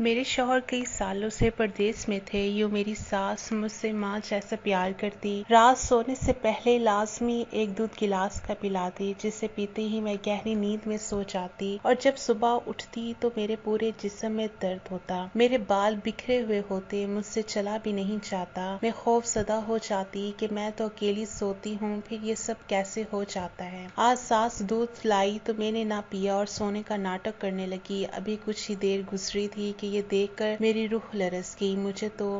میرے شوہر کئی سالوں سے پردیس میں تھے۔ یوں میری ساس مجھ سے ماں جیسا پیار کرتی، رات سونے سے پہلے لازمی ایک دودھ گلاس کا پلاتی، جسے پیتے ہی میں گہری نیند میں سو جاتی، اور جب صبح اٹھتی تو میرے پورے جسم میں درد ہوتا، میرے بال بکھرے ہوئے ہوتے، مجھ سے چلا بھی نہیں جاتا۔ میں خوف زدہ ہو جاتی کہ میں تو اکیلی سوتی ہوں، پھر یہ سب کیسے ہو جاتا ہے۔ آج ساس دودھ لائی تو میں نے نہ پیا اور سونے کا ناٹک کرنے لگی۔ ابھی کچھ ہی دیر گزری تھی کہ یہ دیکھ کر میری روح لرز گئی۔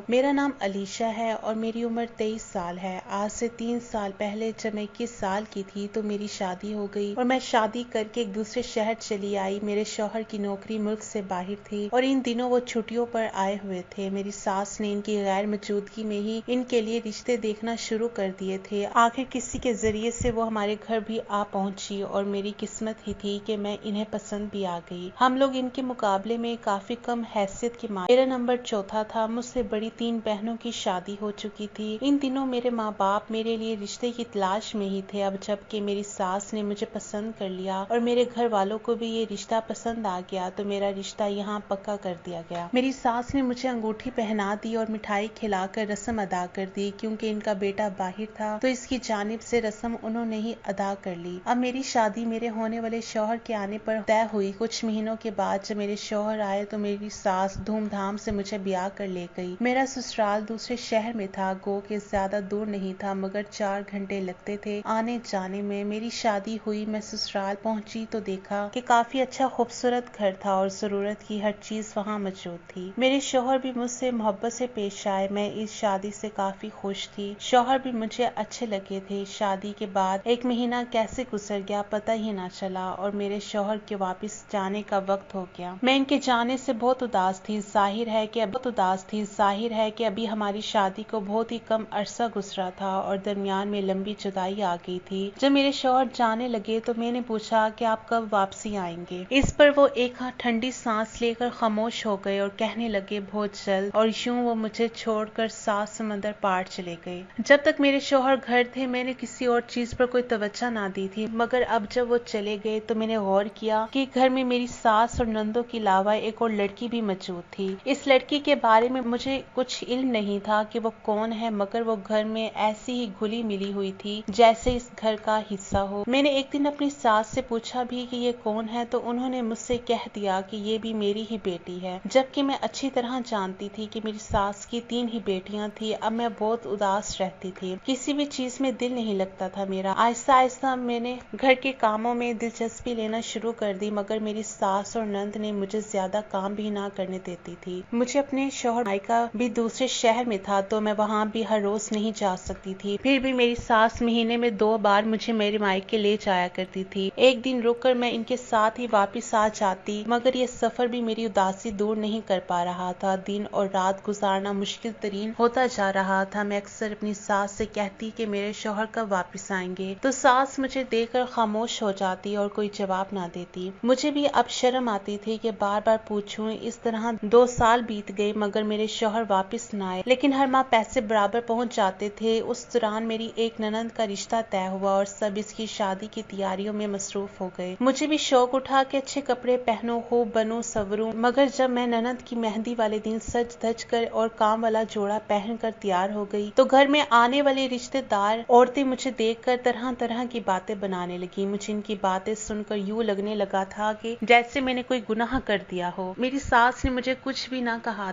میرا نام علیشہ ہے اور میری عمر 23 سال ہے۔ آج سے 3 سال پہلے جب میں 21 سال کی تھی تو میری شادی ہو گئی اور میں شادی کر کے ایک دوسرے شہر چلی آئی۔ میرے شوہر کی نوکری ملک سے باہر تھی اور ان دنوں وہ چھٹیوں پر آئے ہوئے تھے۔ میری ساس نے ان کی غیر موجودگی میں ہی ان کے لیے رشتے دیکھنا شروع کر دیے تھے۔ آخر کسی کے ذریعے سے وہ ہمارے گھر بھی آ پہنچی اور میری قسمت ہی تھی کہ میں انہیں پسند بھی آ گئی۔ ہم لوگ ان کے مقابلے میں کافی کم حیثیت کے مالک۔ میرا نمبر چوتھا تھا۔ مجھ سے بڑی 3 بہنوں کی شادی ہو چکی تھی۔ ان دنوں میرے ماں باپ میرے لیے رشتے کی تلاش میں ہی تھے۔ اب جب کہ میری ساس نے مجھے پسند کر لیا اور میرے گھر والوں کو بھی یہ رشتہ پسند آ گیا تو میرا رشتہ یہاں پکا کر دیا گیا۔ میری ساس نے مجھے انگوٹھی پہنا دی اور مٹھائی کھلا کر رسم ادا کر دی۔ کیونکہ ان کا بیٹا باہر تھا تو اس کی جانب سے رسم انہوں نے ہی ادا کر لی۔ اب میری شادی میرے ہونے والے شوہر کے آنے پر طے ہوئی۔ کچھ مہینوں کے بعد جب میرے شوہر آئے تو میری ساس دھوم دھام سے مجھے بیاہ کر لے گئی۔ میرا سسرال دوسرے شہر میں تھا، گو کہ زیادہ دور نہیں تھا، مگر 4 گھنٹے لگتے تھے آنے جانے میں۔ میری شادی ہوئی، میں سسرال پہنچی تو دیکھا کہ کافی اچھا خوبصورت گھر تھا اور ضرورت کی ہر چیز وہاں موجود تھی۔ میرے شوہر بھی مجھ سے محبت سے پیش آئے۔ میں اس شادی سے کافی خوش تھی۔ شوہر بھی مجھے اچھے لگے تھے۔ شادی کے بعد 1 مہینہ کیسے گزر گیا پتہ ہی نہ چلا اور میرے شوہر کے واپس جانے کا وقت ہو گیا۔ میں ان کے جانے سے بہت اداس تھی۔ ظاہر ہے کہ ابھی ہماری شادی کو بہت ہی کم عرصہ گزرا تھا اور درمیان میں لمبی جدائی آ گئی تھی۔ جب میرے شوہر جانے لگے تو میں نے پوچھا کہ آپ کب واپسی آئیں گے؟ اس پر وہ ایک ٹھنڈی سانس لے کر خاموش ہو گئے اور کہنے لگے بہت جلد، اور یوں وہ مجھے چھوڑ کر 7 سمندر پار چلے گئے۔ جب تک میرے شوہر گھر تھے میں نے کسی اور چیز پر کوئی توجہ نہ دی تھی، مگر اب جب وہ چلے گئے تو میں نے غور کیا کہ گھر میں میری ساس اور نندوں کے علاوہ ایک اور لڑکی بھی موجود تھی۔ اس لڑکی کے بارے میں مجھے کچھ علم نہیں تھا کہ وہ کون ہے، مگر وہ گھر میں ایسی ہی گھلی ملی ہوئی تھی جیسے اس گھر کا حصہ ہو۔ میں نے ایک دن اپنی ساس سے پوچھا بھی کہ یہ کون ہے تو انہوں نے مجھ سے کہہ دیا کہ یہ بھی میری ہی بیٹی ہے، جبکہ میں اچھی طرح جانتی تھی کہ میری ساس کی 3 ہی بیٹیاں تھیں۔ اب میں بہت اداس رہتی تھی، کسی بھی چیز میں دل نہیں لگتا تھا میرا۔ آہستہ آہستہ میں نے گھر کے کاموں میں دلچسپی لینا شروع کر دی، مگر میری ساس اور نند نے مجھے زیادہ کام بھی نہ کرنے دیتی تھی۔ مجھے اپنے شوہر مائکا بھی دوسرے شہر میں تھا تو میں وہاں بھی ہر روز نہیں جا سکتی تھی، پھر بھی میری ساس مہینے میں 2 بار مجھے میرے مائکے لے جایا کرتی تھی۔ ایک دن رک کر میں ان کے ساتھ ہی واپس آ جاتی، مگر یہ سفر بھی میری اداسی دور نہیں کر پا رہا تھا۔ دن اور رات گزارنا مشکل ترین ہوتا جا رہا تھا۔ میں اکثر اپنی ساس سے کہتی کہ میرے شوہر کب واپس آئیں گے تو ساس مجھے دیکھ کر خاموش ہو جاتی اور کوئی جواب نہ دیتی۔ مجھے بھی اب شرم آتی تھی کہ بار بار پوچھوں۔ اس طرح 2 سال بیت گئے مگر میرے شوہر واپس نہ آئے، لیکن ہر ماہ پیسے برابر پہنچ جاتے تھے۔ اس دوران میری ایک ننند کا رشتہ طے ہوا اور سب اس کی شادی کی تیاریوں میں مصروف ہو گئے۔ مجھے بھی شوق اٹھا کہ اچھے کپڑے پہنوں، خوب بنوں سنوروں، مگر جب میں ننند کی مہندی والے دن سج دھج کر اور کام والا جوڑا پہن کر تیار ہو گئی تو گھر میں آنے والے رشتے دار عورتیں مجھے دیکھ کر طرح طرح کی باتیں بنانے لگی۔ مجھے ان کی باتیں سن کر یوں لگنے لگا تھا کہ جیسے میں نے کوئی گناہ کر دیا ہو۔ میری ساس نے مجھے کچھ بھی نہ کہا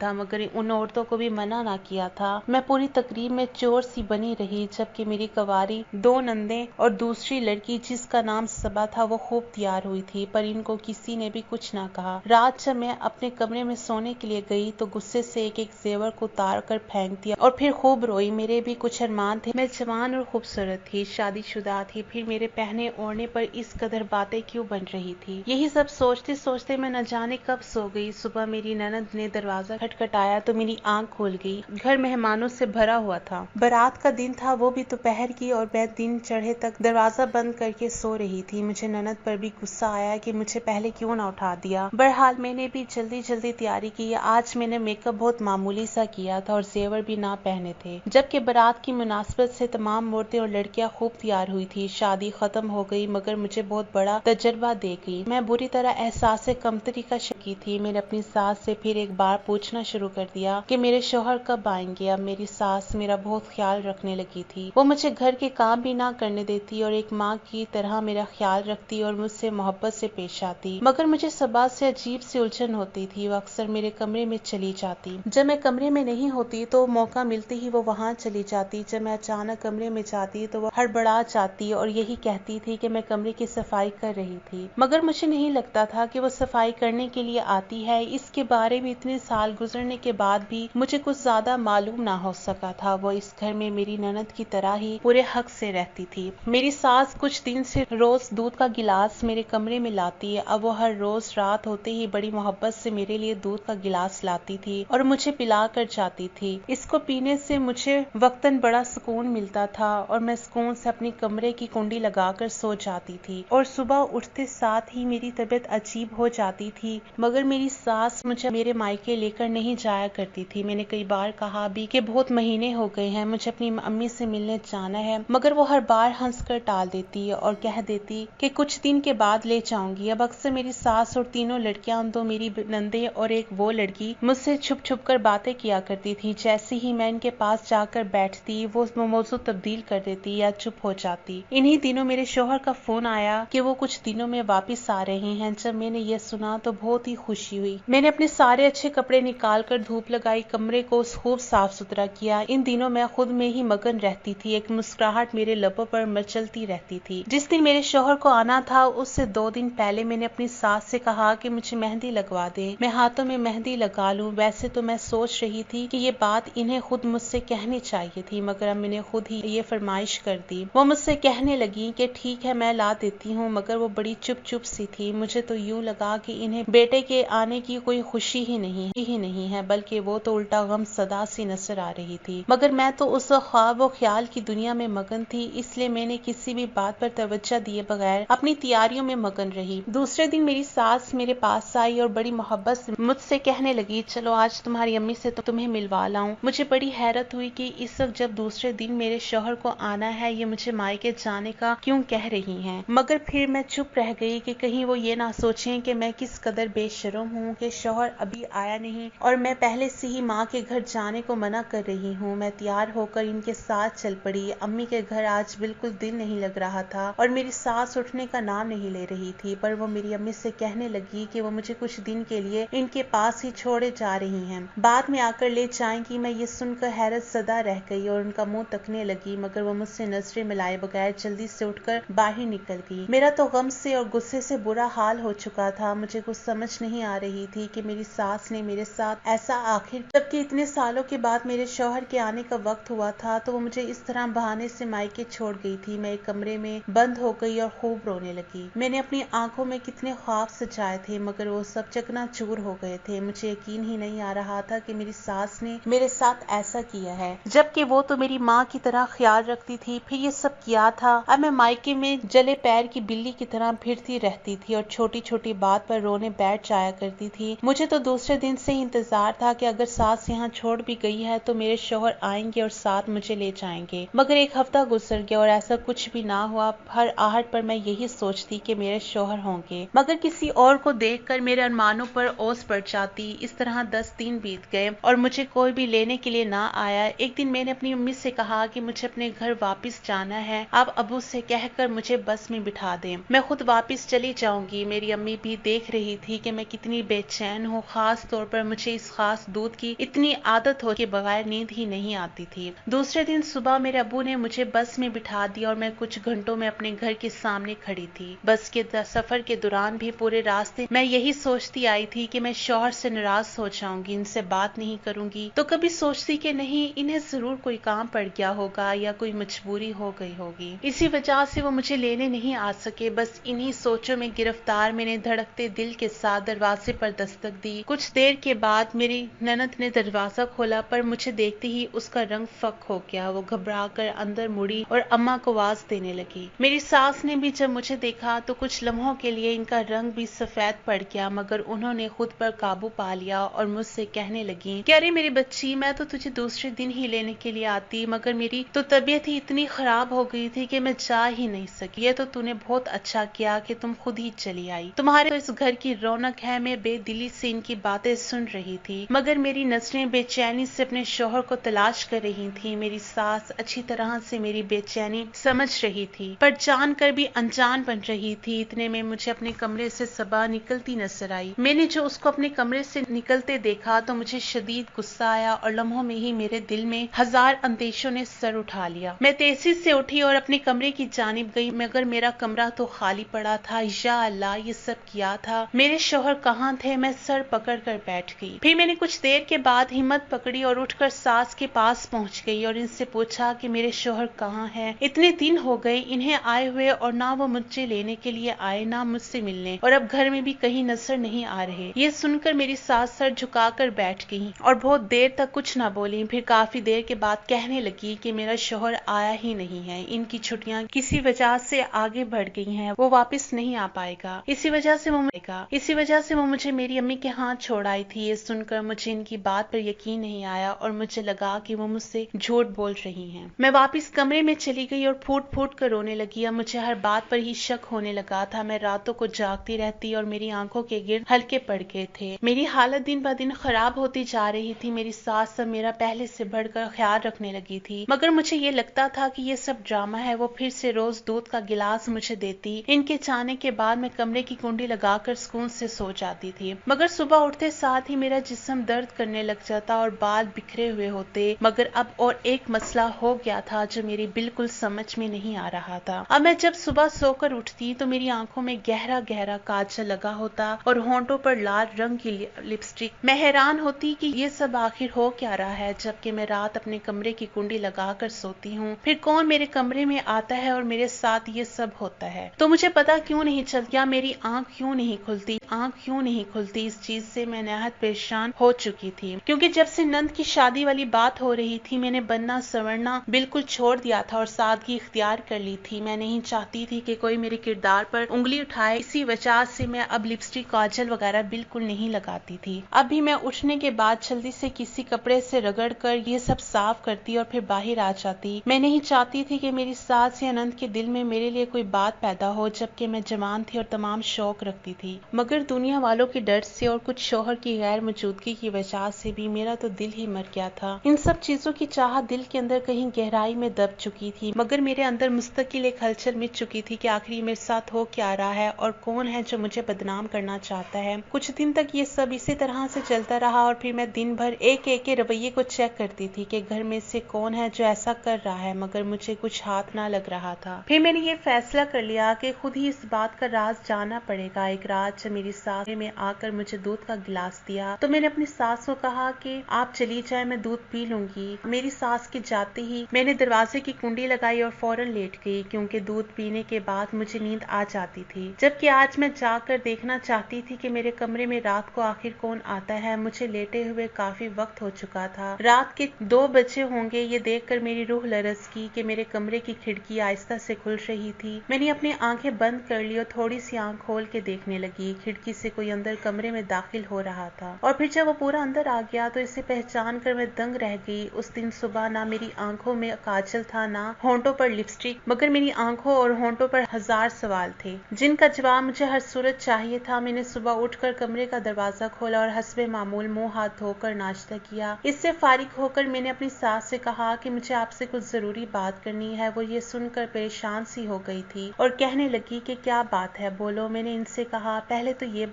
تھا مگر ان عورتوں کو بھی منع نہ کیا تھا۔ میں پوری تقریب میں چور سی بنی رہی، جبکہ میری کنواری 2 نندیں اور دوسری لڑکی جس کا نام صبا تھا وہ خوب تیار ہوئی تھی، پر ان کو کسی نے بھی کچھ نہ کہا۔ رات جب میں اپنے کمرے میں سونے کے لیے گئی تو غصے سے ایک ایک زیور کو اتار کر پھینک دیا اور پھر خوب روئی۔ میرے بھی کچھ ارمان تھے، میں جوان اور خوبصورت تھی، شادی شدہ تھی، پھر میرے پہنے اوڑھنے پر اس قدر باتیں کیوں بن رہی تھی؟ یہی سب سوچتے سوچتے میں نہ جانے کب سو گئی۔ صبح میری نند نے دروازہ کھٹکھٹایا تو میری آنکھ کھل گئی۔ گھر مہمانوں سے بھرا ہوا تھا۔ بارات کا دن تھا، وہ بھی دوپہر کی، اور میں دن چڑھے تک دروازہ بند کر کے سو رہی تھی۔ مجھے نند پر بھی غصہ آیا کہ مجھے پہلے کیوں نہ اٹھا دیا۔ بہرحال میں نے بھی جلدی تیاری کی۔ آج میں نے میک اپ بہت معمولی سا کیا تھا اور زیور بھی نہ پہنے تھے، جبکہ بارات کی مناسبت سے تمام عورتیں اور لڑکیاں خوب تیار ہوئی تھی۔ شادی ختم ہو گئی مگر مجھے بہت بڑا تجربہ دے گئی۔ میں بری طرح احساس کمتری کا شکی تھی۔ میں نے اپنی ساس سے پھر ایک بار پوچھنا شروع کر دیا کہ میرے شوہر کب آئیں گے۔ اب میری ساس میرا بہت خیال رکھنے لگی تھی۔ وہ مجھے گھر کے کام بھی نہ کرنے دیتی اور ایک ماں کی طرح میرا خیال رکھتی اور مجھ سے محبت سے پیش آتی، مگر مجھے صبح سے عجیب سی الجھن ہوتی تھی۔ وہ اکثر میرے کمرے میں چلی جاتی، جب میں کمرے میں نہیں ہوتی تو موقع ملتے ہی وہ وہاں چلی جاتی، جب میں اچانک کمرے میں جاتی تو وہ ہڑبڑا جاتی اور یہی کہتی تھی کہ میں کمرے کی صفائی کر رہی تھی، مگر مجھے نہیں لگتا تھا کہ وہ صفائی کرنے کے لیے آتی ہے۔ اس کے بارے میں اتنے سال گزرنے کے بعد بھی مجھے کچھ زیادہ معلوم نہ ہو سکا تھا۔ وہ اس گھر میں میری نند کی طرح ہی پورے حق سے رہتی تھی۔ میری ساس کچھ دن سے روز دودھ کا گلاس میرے کمرے میں لاتی ہے۔ اب وہ ہر روز رات ہوتے ہی بڑی محبت سے میرے لیے دودھ کا گلاس لاتی تھی اور مجھے پلا کر جاتی تھی۔ اس کو پینے سے مجھے وقتاً بڑا سکون ملتا تھا اور میں سکون سے اپنی کمرے کی کنڈی لگا کر سو جاتی تھی، اور صبح اٹھتے ساتھ ہی میری طبیعت عجیب ہو جاتی تھی، مگر میری ساس مجھے میرے مائکے لے کر نہیں جایا کرتی تھی۔ میں نے کئی بار کہا بھی کہ بہت مہینے ہو گئے ہیں، مجھے اپنی امی سے ملنے جانا ہے، مگر وہ ہر بار ہنس کر ٹال دیتی اور کہہ دیتی کہ کچھ دن کے بعد لے جاؤں گی۔ اب اکثر میری ساس اور تینوں لڑکیاں، دو میری نندیں اور ایک وہ لڑکی، مجھ سے چھپ چھپ کر باتیں کیا کرتی تھی۔ جیسے ہی میں ان کے پاس جا کر بیٹھتی وہ موضوع تبدیل کر دیتی یا چپ ہو جاتی۔ انہی دنوں میرے شوہر کا فون آیا کہ وہ کچھ دنوں میں واپس آ رہے ہیں۔ جب میں نے یہ سنا تو بہت ہی خوشی ہوئی۔ میں نے اپنے سارے اچھے کپڑے نکال کر دھوپ لگائی، کمرے کو خوب صاف ستھرا کیا۔ ان دنوں میں خود میں ہی مگن رہتی تھی، ایک مسکراہٹ میرے لبوں پر مچلتی رہتی تھی۔ جس دن میرے شوہر کو آنا تھا اس سے 2 دن پہلے میں نے اپنی ساس سے کہا کہ مجھے مہندی لگوا دے، میں ہاتھوں میں مہندی لگا لوں۔ ویسے تو میں سوچ رہی تھی کہ یہ بات انہیں خود مجھ سے کہنی چاہیے تھی، مگر اب میں نے خود ہی یہ فرمائش کر دی۔ وہ مجھ سے کہنے لگی کہ ٹھیک ہے میں لا دیتی ہوں، مگر وہ بڑی چپ چپ سی تھی۔ مجھے تو یوں لگا کہ انہیں بیٹے کے آنے کی کوئی خوشی ہی نہیں ہے، بلکہ وہ تو الٹا غم صدا سی نظر آ رہی تھی، مگر میں تو اس خواب و خیال کی دنیا میں مگن تھی، اس لیے میں نے کسی بھی بات پر توجہ دیے بغیر اپنی تیاریوں میں مگن رہی۔ دوسرے دن میری ساس میرے پاس آئی اور بڑی محبت سے مجھ سے کہنے لگی چلو آج تمہاری امی سے تمہیں ملوا لاؤں۔ مجھے بڑی حیرت ہوئی کہ اس وقت جب دوسرے دن میرے شوہر کو آنا ہے یہ مجھے مائکے جانے کا کیوں کہہ رہی ہیں، مگر پھر میں چپ رہ گئی کہ کہیں وہ یہ نہ سوچیں کہ میں کس قدر بے شرم ہوں کہ شوہر ابھی آیا نہیں اور میں پہلے سے ہی ماں کے گھر جانے کو منع کر رہی ہوں۔ میں تیار ہو کر ان کے ساتھ چل پڑی۔ امی کے گھر آج بالکل دل نہیں لگ رہا تھا اور میری ساس اٹھنے کا نام نہیں لے رہی تھی، پر وہ میری امی سے کہنے لگی کہ وہ مجھے کچھ دن کے لیے ان کے پاس ہی چھوڑے جا رہی ہیں، بعد میں آ کر لے جائیں گی۔ میں یہ سن کر حیرت زدہ رہ گئی اور ان کا منہ تکنے لگی، مگر وہ مجھ سے نظریں ملائے بغیر جلدی سے اٹھ کر باہر نکل گئی۔ میرا تو غم سے اور غصے سے برا حال ہو چکا تھا۔ مجھے کچھ سمجھ نہیں آ رہی تھی کہ میری ساس نے میرے ساتھ ایسا آخر، جبکہ اتنے سالوں کے بعد میرے شوہر کے آنے کا وقت ہوا تھا تو وہ مجھے اس طرح بہانے سے مائکے چھوڑ گئی تھی۔ میں ایک کمرے میں بند ہو گئی اور خوب رونے لگی۔ میں نے اپنی آنکھوں میں کتنے خواب سجائے تھے مگر وہ سب چکنا چور ہو گئے تھے۔ مجھے یقین ہی نہیں آ رہا تھا کہ میری ساس نے میرے ساتھ ایسا کیا ہے، جبکہ وہ تو میری ماں کی طرح خیال رکھتی تھی، پھر یہ سب کیا تھا۔ اب میں مائکے میں جلے پیر کی بلی کی طرح پھرتی رہتی تھی اور چھوٹی چھوٹی بات پر رونے بیٹھ جایا کرتی تھی۔ مجھے تو دوسرے دن سے ہی انتظار تھا کہ اگر ساس یہاں چھوڑ بھی گئی ہے تو میرے شوہر آئیں گے اور ساتھ مجھے لے جائیں گے، مگر ایک ہفتہ گزر گیا اور ایسا کچھ بھی نہ ہوا۔ ہر آہٹ پر میں یہی سوچتی کہ میرے شوہر ہوں گے، مگر کسی اور کو دیکھ کر میرے ارمانوں پر اوس پڑ جاتی۔ اس طرح 10 دن بیت گئے اور مجھے کوئی بھی لینے کے لیے نہ آیا۔ ایک دن میں نے اپنی امی سے کہا کہ مجھے اپنے گھر واپس جانا ہے، آپ ابو سے کہہ کر مجھے بس میں بٹھا دیں، میں خود واپس چلی جاؤں گی۔ میری امی بھی دیکھ رہی تھی کہ میں کتنی بے چین ہوں، خاص طور پر مجھے اس خاص دودھ کی اتنی عادت ہو کے بغیر نیند ہی نہیں آتی تھی۔ دوسرے دن صبح میرے ابو نے مجھے بس میں بٹھا دیا اور میں کچھ گھنٹوں میں اپنے گھر کے سامنے کھڑی تھی۔ بس کے سفر کے دوران بھی پورے راستے میں یہی سوچتی آئی تھی کہ میں شوہر سے ناراض ہو جاؤں گی، ان سے بات نہیں کروں گی، تو کبھی سوچتی کہ نہیں انہیں ضرور کوئی کام پڑ گیا ہوگا یا کوئی مجبوری ہو گئی ہوگی، اسی وجہ سے وہ مجھے لینے نہیں آ سکے۔ بس انہی سوچوں میں گرفتار میں نے دھڑکتے دل کے ساتھ دروازے پر دستک دی۔ کچھ دیر کے بعد میری نند نے دروازہ کھولا، پر مجھے دیکھتے ہی اس کا رنگ فک ہو گیا۔ وہ گھبرا کر اندر مڑی اور اماں کو آواز دینے لگی۔ میری ساس نے بھی جب مجھے دیکھا تو کچھ لمحوں کے لیے ان کا رنگ بھی سفید پڑ گیا، مگر انہوں نے خود پر قابو پا لیا اور مجھ سے کہنے لگی کہ ارے میری بچی، میں تو تجھے دوسرے دن ہی لینے کے لیے آتی، مگر میری تو طبیعت ہی اتنی خراب ہو گئی تھی کہ میں جا ہی نہیں سکی۔ یہ تو نے بہت اچھا کیا کہ کہ تم خود ہی چلی آئی، تمہارے تو اس گھر کی رونق ہے۔ میں بے دلی سے ان کی باتیں سن رہی تھی، مگر میری نظریں بے چینی سے اپنے شوہر کو تلاش کر رہی تھی۔ میری ساس اچھی طرح سے میری بے چینی سمجھ رہی تھی، پر جان کر بھی انجان بن رہی تھی۔ اتنے میں مجھے اپنے کمرے سے صبا نکلتی نظر آئی۔ میں نے جو اس کو اپنے کمرے سے نکلتے دیکھا تو مجھے شدید غصہ آیا اور لمحوں میں ہی میرے دل میں ہزار اندیشوں نے سر اٹھا لیا۔ میں تیزی سے اٹھی اور اپنے کمرے کی جانب گئی، مگر میرا کمرہ تو خالی پڑا تھا۔ یا اللہ، یہ سب کیا تھا؟ میرے شوہر کہاں تھے؟ میں سر پکڑ کر بیٹھ گئی۔ پھر میں نے کچھ دیر کے بعد ہمت پکڑی اور اٹھ کر ساس کے پاس پہنچ گئی اور ان سے پوچھا کہ میرے شوہر کہاں ہیں؟ اتنے دن ہو گئے انہیں آئے ہوئے، اور نہ وہ مجھے لینے کے لیے آئے، نہ مجھ سے ملنے، اور اب گھر میں بھی کہیں نظر نہیں آ رہے۔ یہ سن کر میری ساس سر جھکا کر بیٹھ گئی اور بہت دیر تک کچھ نہ بولی۔ پھر کافی دیر کے بعد کہنے لگی کہ میرا شوہر آیا ہی نہیں ہے، ان کی چھٹیاں کسی وجہ سے آگے بڑھ گئی ہیں، وہ واپس نہیں آ پائے گا، اسی وجہ سے وہ مجھے میری امی کے ہاتھ چھوڑ آئی تھی۔ یہ سن کر مجھے ان کی بات پر یقین نہیں آیا اور مجھے لگا کہ وہ مجھ سے جھوٹ بول رہی ہیں۔ میں واپس کمرے میں چلی گئی اور پھوٹ پھوٹ کر رونے لگی۔ اب مجھے ہر بات پر ہی شک ہونے لگا تھا۔ میں راتوں کو جاگتی رہتی اور میری آنکھوں کے گرد ہلکے پڑ گئے تھے۔ میری حالت دن بہ دن خراب ہوتی جا رہی تھی۔ میری ساس اب میرا پہلے سے بڑھ کر خیال رکھنے لگی تھی، مگر مجھے یہ لگتا تھا کہ یہ سب ڈرامہ ہے۔ وہ پھر سے روز دودھ کا گلاس مجھے دیتی۔ ان کے جانے کے بعد میں کمرے کی کنڈی لگا کر سکون سے سو جاتی تھی، مگر صبح اٹھتے ساتھ ہی میرا جسم درد کرنے لگ جاتا اور بال بکھرے ہوئے ہوتے۔ مگر اب اور ایک مسئلہ ہو گیا تھا جو میری بالکل سمجھ میں نہیں آ رہا تھا۔ اب میں جب صبح سو کر اٹھتی تو میری آنکھوں میں گہرا گہرا کاجل لگا ہوتا اور ہونٹوں پر لال رنگ کی لپسٹک۔ میں حیران ہوتی کہ یہ سب آخر ہو کیا رہا ہے، جبکہ میں رات اپنے کمرے کی کنڈی لگا کر سوتی ہوں۔ پھر کون میرے کمرے میں آتا ہے اور میرے ساتھ یہ سب ہوتا ہے؟ تو مجھے پتا کیوں نہیں چلتا؟ میری آنکھ کیوں نہیں کھلتی؟ اس چیز سے میں نہایت پریشان ہو چکی تھی، کیونکہ جب سے نند کی شادی والی بات ہو رہی تھی میں نے بننا سنورنا بالکل چھوڑ دیا تھا اور سادگی اختیار کر لی تھی۔ میں نہیں چاہتی تھی کہ کوئی میرے کردار پر انگلی اٹھائے، اسی وجہ سے میں اب لپسٹک کاجل وغیرہ بالکل نہیں لگاتی تھی۔ اب بھی میں اٹھنے کے بعد جلدی سے کسی کپڑے سے رگڑ کر یہ سب صاف کرتی اور پھر باہر آ جاتی۔ میں نہیں چاہتی تھی کہ میری ساس یا نند کے دل میں میرے لیے کوئی بات پیدا ہو، جبکہ میں جوان تھی اور تمام شوق رکھتی تھی، مگر دنیا والوں کے ڈر سے اور کچھ شوہر کی غیر موجودگی کی وجہ سے بھی میرا تو دل ہی مر گیا تھا۔ ان سب چیزوں کی چاہت دل کے اندر کہیں گہرائی میں دب چکی تھی، مگر میرے اندر مستقل ایک ہلچل مچ چکی تھی کہ آخر میرے ساتھ ہو کیا رہا ہے اور کون ہے جو مجھے بدنام کرنا چاہتا ہے۔ کچھ دن تک یہ سب اسی طرح سے چلتا رہا اور پھر میں دن بھر ایک ایک کے رویے کو چیک کرتی تھی کہ گھر میں سے کون ہے جو ایسا کر رہا ہے، مگر مجھے کچھ ہاتھ نہ لگ رہا تھا۔ پھر میں نے یہ فیصلہ کر لیا کہ خود ہی اس بات کا راز جاننا پڑے گا۔ ایک رات جب میری ساس میں آ کر مجھے دودھ کا گلاس دیا تو میں نے اپنی ساس کو کہا کہ آپ چلی جائیں، میں دودھ پی لوں گی۔ میری ساس کے جاتے ہی میں نے دروازے کی کنڈی لگائی اور فوراً لیٹ گئی، کیونکہ دودھ پینے کے بعد مجھے نیند آ جاتی تھی، جبکہ آج میں جا کر دیکھنا چاہتی تھی کہ میرے کمرے میں رات کو آخر کون آتا ہے۔ مجھے لیٹے ہوئے کافی وقت ہو چکا تھا، رات کے 2 بجے ہوں گے۔ یہ دیکھ کر میری روح لرز کی کہ میرے کمرے کی کھڑکی آہستہ سے کھل رہی تھی۔ میں نے اپنی آنکھیں بند کر لی اور تھوڑی سی آنکھ کھول کے دیکھنے لگی۔ کھڑکی سے کوئی اندر کمرے میں داخل ہو رہا تھا، اور پھر جب وہ پورا اندر آ گیا تو اسے پہچان کر میں دنگ رہ گئی۔ اس دن صبح نہ میری آنکھوں میں کاجل تھا، نہ ہونٹوں پر لپسٹک، مگر میری آنکھوں اور ہونٹوں پر ہزار سوال تھے جن کا جواب مجھے ہر صورت چاہیے تھا۔ میں نے صبح اٹھ کر کمرے کا دروازہ کھولا اور حسب معمول منہ ہاتھ دھو کر ناشتہ کیا۔ اس سے فارغ ہو کر میں نے اپنی ساس سے کہا کہ مجھے آپ سے کچھ ضروری بات کرنی ہے۔ وہ یہ سن کر پریشان سی ہو گئی تھی اور کہنے لگی کہ کیا بات ہے، بولو۔ میں نے ان سے کہا پہلے تو یہ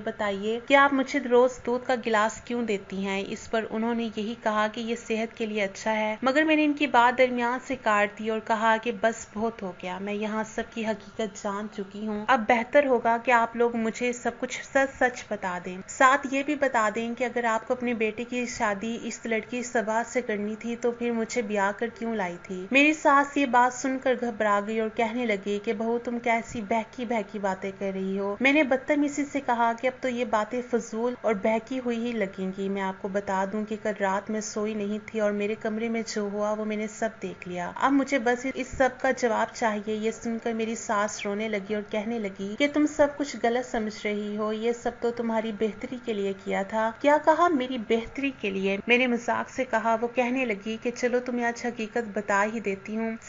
بتائیے کہ آپ مجھے روز دودھ کا گلاس کیوں دیتی ہیں؟ اس پر انہوں نے یہی کہا کہ یہ صحت کے لیے اچھا ہے، مگر میں نے ان کی بات درمیان سے کاٹ دی اور کہا کہ بس بہت ہو گیا، میں یہاں سب کی حقیقت جان چکی ہوں۔ اب بہتر ہوگا کہ آپ لوگ مجھے سب کچھ سچ بتا دیں، ساتھ یہ بھی بتا دیں کہ اگر آپ کو اپنے بیٹے کی شادی اس لڑکی صبا سے کرنی تھی تو پھر مجھے بیاہ کر کیوں لائی تھی؟ میری ساس یہ بات سن کر گھبرا گئی اور کہنے لگی کہ بہو تم کیسی بہکی باتیں کر رہی ہو۔ میں نے بدتمیزی سے کہا کہ اب تو یہ باتیں فضول اور بہکی ہوئی ہی لگیں گی۔ میں آپ کو بتا دوں کہ کل رات میں سوئی نہیں تھی اور میرے کمرے میں جو ہوا وہ میں نے سب دیکھ لیا۔ اب مجھے بس اس سب کا جواب چاہیے۔ یہ سن کر میری ساس رونے لگی اور کہنے لگی کہ تم سب کچھ غلط سمجھ رہی ہو، یہ سب تو تمہاری بہتری کے لیے کیا تھا۔ کیا کہا؟ میری بہتری کے لیے؟ میں نے مذاق سے کہا۔ وہ کہنے لگی کہ چلو تمہیں آج حقیقت بتا ہی دیتی ہوں۔